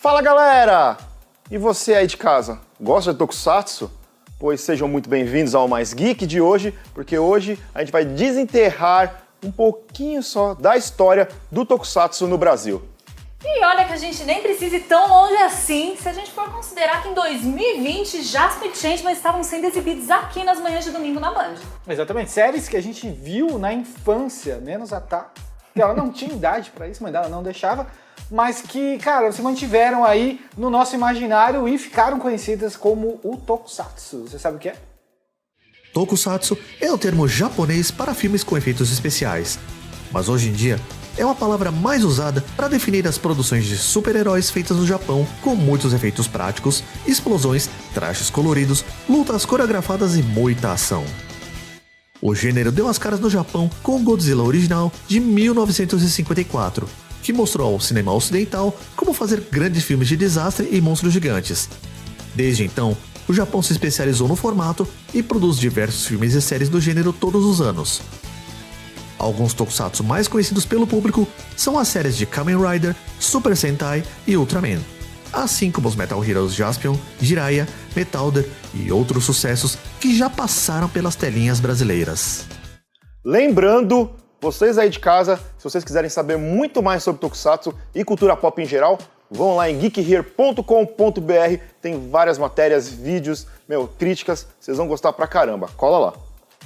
Fala galera! E você aí de casa, gosta de Tokusatsu? Pois sejam muito bem-vindos ao Mais Geek de hoje, porque hoje a gente vai desenterrar um pouquinho só da história do Tokusatsu no Brasil. E olha que a gente nem precisa ir tão longe assim, se a gente for considerar que em 2020 Jasper e Changeman estavam sendo exibidos aqui nas manhãs de domingo na Band. Exatamente, séries que a gente viu na infância, menos a Tá, que ela não tinha idade pra isso, mas ela não deixava, mas que, cara, se mantiveram aí no nosso imaginário e ficaram conhecidas como o Tokusatsu. Você sabe o que é? Tokusatsu é o termo japonês para filmes com efeitos especiais, mas hoje em dia é uma palavra mais usada para definir as produções de super-heróis feitas no Japão, com muitos efeitos práticos, explosões, trajes coloridos, lutas coreografadas e muita ação. O gênero deu as caras no Japão com o Godzilla original de 1954, que mostrou ao cinema ocidental como fazer grandes filmes de desastre e monstros gigantes. Desde então, o Japão se especializou no formato e produz diversos filmes e séries do gênero todos os anos. Alguns tokusatsu mais conhecidos pelo público são as séries de Kamen Rider, Super Sentai e Ultraman, assim como os Metal Heroes Jaspion, Jiraiya, Metalder e outros sucessos que já passaram pelas telinhas brasileiras. Lembrando, vocês aí de casa, se vocês quiserem saber muito mais sobre Tokusatsu e cultura pop em geral, vão lá em geekhere.com.br, tem várias matérias, vídeos, críticas, vocês vão gostar pra caramba, cola lá.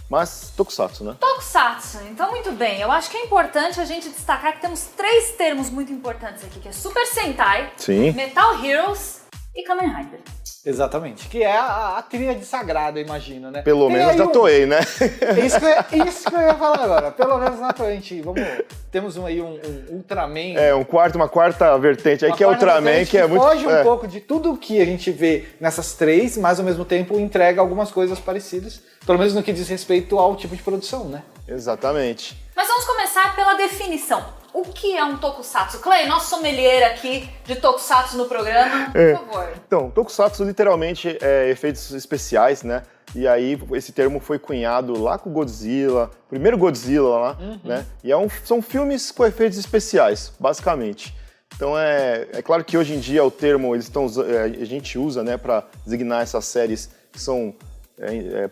Mas Tokusatsu, né? Tokusatsu, então muito bem. Eu acho que é importante a gente destacar que temos três termos muito importantes aqui, que é Super Sentai, Sim. Metal Heroes e Kamen Rider. Exatamente, que é a tríade sagrada, imagino, né? Pelo menos da Toei, né? Isso que eu ia falar agora, pelo menos na Toei. Temos aí um Ultraman. Uma quarta vertente aí, que é o Ultraman, que é muito... foge um pouco de tudo que a gente vê nessas três, mas ao mesmo tempo entrega algumas coisas parecidas, pelo menos no que diz respeito ao tipo de produção, né? Exatamente. Mas vamos começar pela definição. O que é um Tokusatsu? Clay, nosso sommelier aqui de Tokusatsu no programa, por favor. Então, Tokusatsu literalmente é efeitos especiais, né? E aí esse termo foi cunhado lá com o Godzilla, primeiro Godzilla lá, né? E são filmes com efeitos especiais, basicamente. Então é claro que hoje em dia o termo a gente usa, né, para designar essas séries que são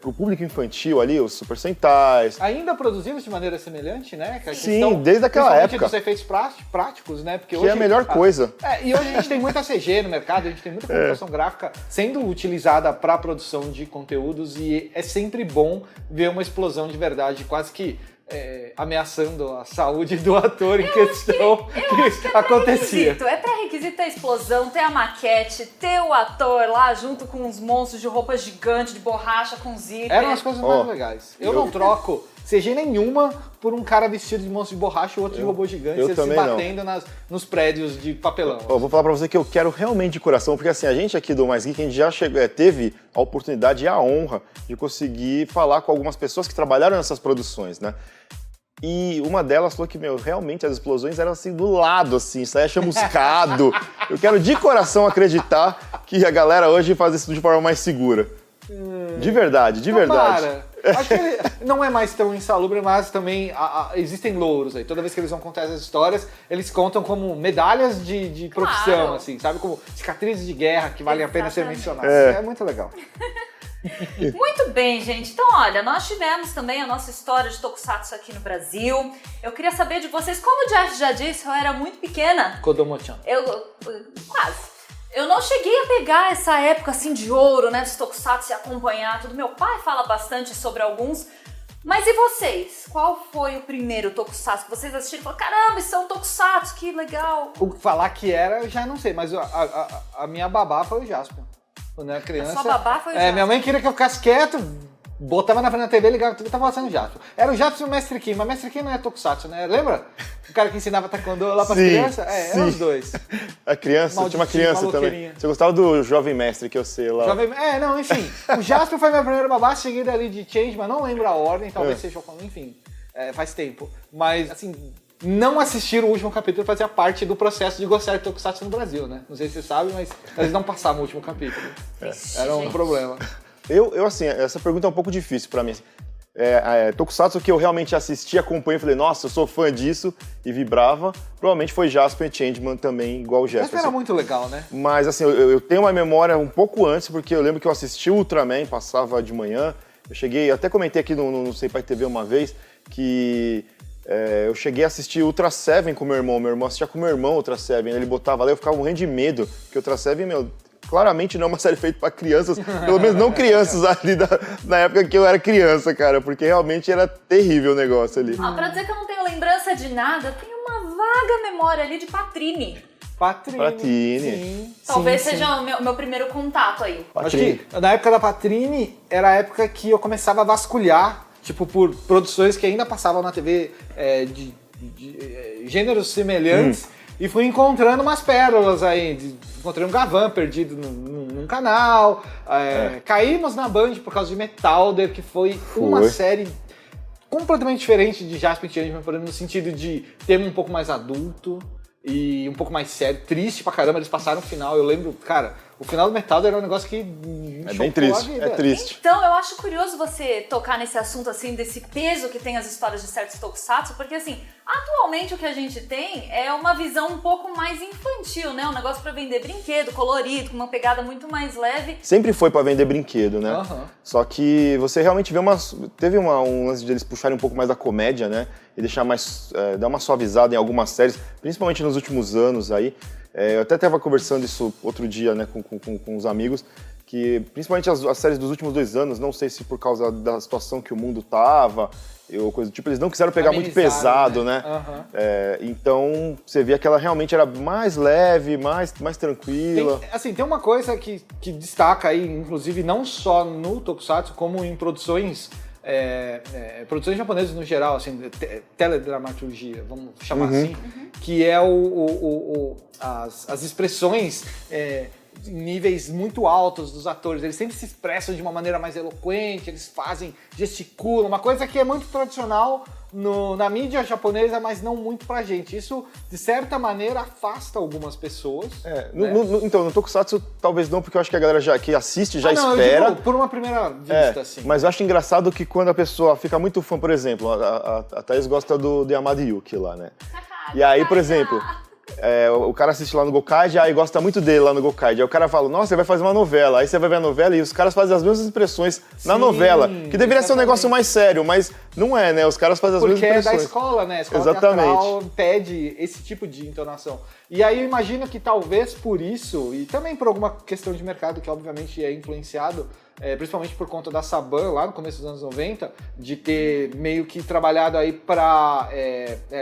para o público infantil ali, os Super Sentais. Ainda produzidos de maneira semelhante, né? Que Sim, desde aquela época. Dos efeitos práticos, né? Porque que hoje, é a melhor coisa. E hoje a gente tem muita CG no mercado, a gente tem muita computação gráfica sendo utilizada para a produção de conteúdos e é sempre bom ver uma explosão de verdade, quase que ameaçando a saúde do ator em questão que acontecia. É pré-requisito ter a explosão, ter a maquete, ter o ator lá junto com uns monstros de roupa gigante, de borracha com zíper. Eram as coisas mais legais. Eu não troco CG nenhuma por um cara vestido de monstro de borracha e outro de robô gigante, eles se batendo nos prédios de papelão. Vou falar pra você que eu quero realmente de coração, porque assim, a gente aqui do Mais Geek, a gente já teve a oportunidade e a honra de conseguir falar com algumas pessoas que trabalharam nessas produções, né? E uma delas falou que, realmente as explosões eram assim do lado, assim, saia chamuscado. Eu quero de coração acreditar que a galera hoje faz isso de forma mais segura. De verdade, de verdade. Acho que não é mais tão insalubre, mas também existem louros aí. Toda vez que eles vão contar essas histórias, eles contam como medalhas de profissão, assim, sabe? Como cicatrizes de guerra que valem a pena ser mencionadas. É muito legal. Muito bem, gente. Então, olha, nós tivemos também a nossa história de Tokusatsu aqui no Brasil. Eu queria saber de vocês, como o Jeff já disse, eu era muito pequena. Kodomo-chan. Quase. Eu não cheguei a pegar essa época assim de ouro, né, dos Tokusatsu e acompanhar tudo. Meu pai fala bastante sobre alguns. Mas e vocês? Qual foi o primeiro Tokusatsu que vocês assistiram e falaram, caramba, isso é um Tokusatsu, que legal. O falar que era, eu já não sei, mas a minha babá foi o Jaspion. Quando eu era criança. A sua babá foi o Jaspion? Minha mãe queria que eu ficasse quieto, botava na frente da TV, ligava tudo e tava passando o Jaspion. Era o Jaspion e o Mestre Kim, mas o Mestre Kim não é Tokusatsu, né? Lembra? O cara que ensinava taekwondo lá pras crianças? Eram os dois. A criança, tinha uma criança também. Você gostava do Jovem Mestre que eu sei lá? Enfim. O Jaspion foi minha primeira babá, cheguei dali de Changeman, não lembro a ordem, talvez seja o... Enfim, faz tempo. Mas, assim... Não assistir o último capítulo fazia parte do processo de gostar de Tokusatsu no Brasil, né? Não sei se você sabe, mas eles não passavam o último capítulo. Era um problema. Eu, assim, essa pergunta é um pouco difícil pra mim. Tokusatsu que eu realmente assisti, acompanhei, falei, nossa, eu sou fã disso e vibrava, provavelmente foi Jasper e Changeman também, igual o Jasper. Mas era muito legal, né? Mas assim, eu tenho uma memória um pouco antes, porque eu lembro que eu assisti o Ultraman, passava de manhã, eu cheguei, até comentei aqui no Senpai TV uma vez, que eu cheguei a assistir Ultra Seven com meu irmão assistia com meu irmão Ultra Seven, ele botava lá, eu ficava morrendo de medo, porque Ultra Seven, claramente não é uma série feita para crianças, pelo menos não crianças ali na época que eu era criança, cara, porque realmente era terrível o negócio ali. Pra dizer que eu não tenho lembrança de nada, eu tenho uma vaga memória ali de Patrine. Patrine. Sim, Talvez sim, seja o meu primeiro contato aí. Acho que na época da Patrine era a época que eu começava a vasculhar, tipo, por produções que ainda passavam na TV de gêneros semelhantes. E fui encontrando umas pérolas aí. Encontrei um Gavan perdido num canal. Caímos na Band por causa de Metalder, que foi uma série completamente diferente de Jasper e Changeman, por exemplo, no sentido de tema um pouco mais adulto e um pouco mais sério. Triste pra caramba, eles passaram o final. Eu lembro, cara, o final do Metalder era um negócio que é bem triste, é triste. Então, eu acho curioso você tocar nesse assunto, assim, desse peso que tem as histórias de certos tokusatsu, porque, assim, atualmente o que a gente tem é uma visão um pouco mais infantil, né? Um negócio pra vender brinquedo, colorido, com uma pegada muito mais leve. Sempre foi pra vender brinquedo, né? Uhum. Só que você realmente vê teve um lance de eles puxarem um pouco mais da comédia, né? E deixar mais, dar uma suavizada em algumas séries, principalmente nos últimos anos aí. Eu até estava conversando isso outro dia, né, com os amigos, que principalmente as séries dos últimos 2 anos, não sei se por causa da situação que o mundo tava, ou coisa do tipo, eles não quiseram pegar muito pesado, né? Uhum. Então, você via que ela realmente era mais leve, mais tranquila. Tem uma coisa que destaca aí, inclusive, não só no Tokusatsu, como em produções japonesas no geral, assim, teledramaturgia, vamos chamar assim, que é as expressões em níveis muito altos dos atores. Eles sempre se expressam de uma maneira mais eloquente, eles gesticulam, uma coisa que é muito tradicional na mídia japonesa, mas não muito pra gente. Isso, de certa maneira, afasta algumas pessoas. Então, no Tokusatsu, talvez não, porque eu acho que a galera que assiste já não, espera. eu digo, por uma primeira vista, assim. Mas eu acho engraçado que quando a pessoa fica muito fã, por exemplo, a Thaís gosta do Yamada Yuki lá, né? E aí, por exemplo, o cara assiste lá no Gokaiger, aí gosta muito dele lá no Gokaiger. Aí o cara fala, nossa, você vai fazer uma novela. Aí você vai ver a novela e os caras fazem as mesmas expressões na novela. Que deveria ser um negócio mais sério, mas não é, né? Os caras fazem as mesmas expressões. Porque é da escola, né? A escola teatral pede esse tipo de entonação. E aí eu imagino que talvez por isso, e também por alguma questão de mercado que obviamente é influenciado, principalmente por conta da Saban, lá no começo dos anos 90, de ter meio que trabalhado aí pra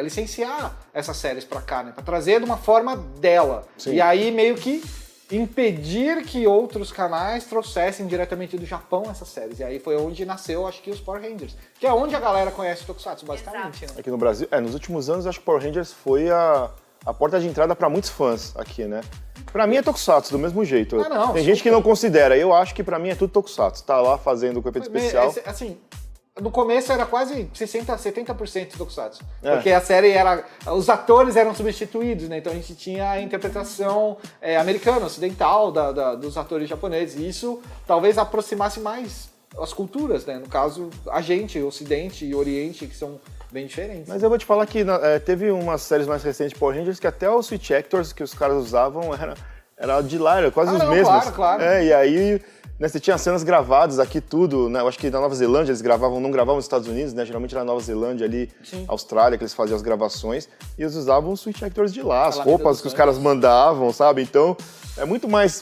licenciar essas séries pra cá, né? Pra trazer de uma forma dela. Sim. E aí meio que impedir que outros canais trouxessem diretamente do Japão essas séries. E aí foi onde nasceu, acho que, os Power Rangers. Que é onde a galera conhece o Tokusatsu, basicamente, né? Aqui no Brasil, nos últimos anos, acho que Power Rangers foi a porta de entrada pra muitos fãs aqui, né? Pra mim é Tokusatsu, do mesmo jeito. Tem gente que não considera, eu acho que pra mim é tudo Tokusatsu. Tá lá fazendo com efeito especial. Assim, no começo era quase 60%, 70% Tokusatsu. Porque a série os atores eram substituídos, né? Então a gente tinha a interpretação americana, ocidental dos atores japoneses. E isso talvez aproximasse mais as culturas, né? No caso, a gente, Ocidente e Oriente, que são bem diferentes. Mas eu vou te falar que teve umas séries mais recentes de Power Rangers que até os switch actors que os caras usavam era de lá, era quase os mesmos. Claro. E aí, né, você tinha cenas gravadas aqui, tudo, né? Eu acho que na Nova Zelândia eles não gravavam nos Estados Unidos, né? Geralmente era na Nova Zelândia ali, Austrália, que eles faziam as gravações, e eles usavam os switch actors de lá, as roupas que os caras mandavam, sabe? Então, é muito mais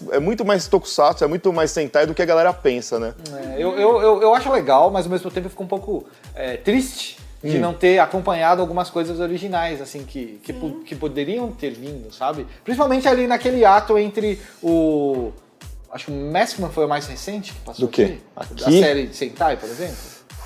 Tokusatsu, é muito mais Sentai do que a galera pensa, né? Eu acho legal, mas ao mesmo tempo eu fico um pouco triste de não ter acompanhado algumas coisas originais, assim, que poderiam ter vindo, sabe? Principalmente ali naquele ato entre acho que o Maskman foi o mais recente que passou do quê? Aqui? A série de Sentai, por exemplo?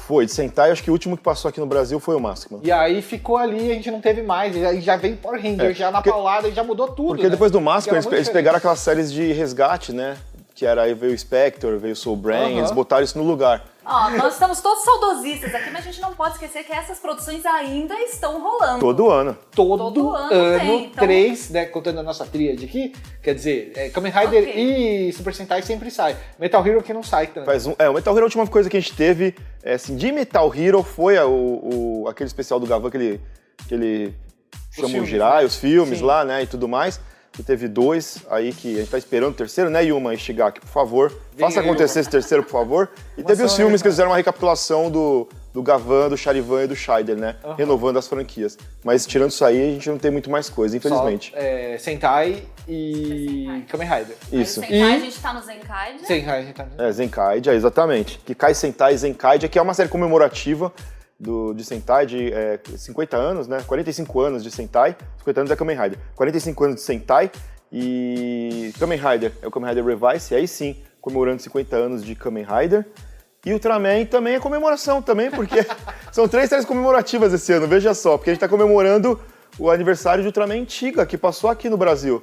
Foi, de Sentai, acho que o último que passou aqui no Brasil foi o Maskman. E aí ficou ali, a gente não teve mais, e aí já veio Power Ranger, já na paulada, e já mudou tudo, Porque né? depois do Maskman, eles pegaram aquelas séries de resgate, né? que era aí veio o Spectre, veio o Soul Brain, eles botaram isso no lugar. Ó, nós estamos todos saudosistas aqui, mas a gente não pode esquecer que essas produções ainda estão rolando. Todo ano. Todo ano tem, então... 3, né, contando a nossa tríade aqui, quer dizer, Kamen Rider e Super Sentai sempre sai. Metal Hero que não sai tanto. O Metal Hero, a última coisa que a gente teve, assim, de Metal Hero foi aquele especial do Gavan que ele chamou o filmes, Jirai, né? os filmes Sim. lá, né, e tudo mais. E teve 2 aí que a gente tá esperando o terceiro, né, Yuma Ishigaki, por favor. Faça aí, acontecer Yuma. esse terceiro, por favor. E teve os filmes que eles fizeram uma recapitulação do Gavan, do Charivan e do Scheider, né, renovando as franquias. Mas tirando isso aí, a gente não tem muito mais coisa, infelizmente. Só, Sentai e Kamen Rider. Isso. Aí o Sentai, a gente tá no Zenkaidia. Sentai, a gente tá... Zenkaidia, exatamente. Kikai Sentai Zenkaidia, que é uma série comemorativa de Sentai de 50 anos, né? 45 anos de Sentai, 50 anos é Kamen Rider. 45 anos de Sentai e Kamen Rider é o Kamen Rider Revice, e aí sim, comemorando 50 anos de Kamen Rider. E Ultraman também é comemoração também, porque são 3 séries comemorativas esse ano, veja só, porque a gente tá comemorando o aniversário de Ultraman Antiga, que passou aqui no Brasil.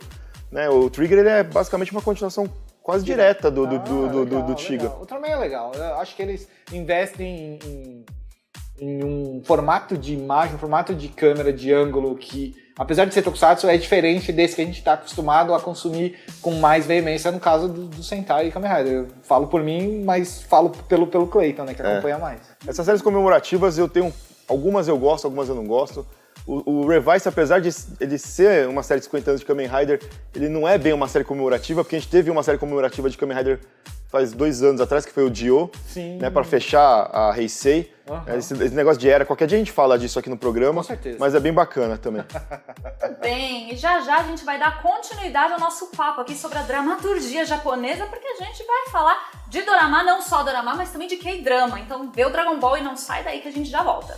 Né? O Trigger ele é basicamente uma continuação quase direta do Tiga. O Ultraman é legal, eu acho que eles investem em um formato de imagem, um formato de câmera, de ângulo que, apesar de ser tokusatsu, é diferente desse que a gente está acostumado a consumir com mais veemência no caso do Sentai e Kamen Rider. Eu falo por mim, mas falo pelo Clayton, né, que acompanha mais. Essas séries comemorativas eu tenho, algumas eu gosto, algumas eu não gosto. O Revice, apesar de ele ser uma série de 50 anos de Kamen Rider, ele não é bem uma série comemorativa, porque a gente teve uma série comemorativa de Kamen Rider faz 2 anos atrás, que foi o Dio, né, para fechar a Heisei. Esse negócio de era, qualquer dia a gente fala disso aqui no programa, Com certeza. mas é bem bacana também. Bem, e já a gente vai dar continuidade ao nosso papo aqui sobre a dramaturgia japonesa, porque a gente vai falar de dorama, não só dorama, mas também de K-drama. Então vê o Dragon Ball e não sai daí que a gente já volta.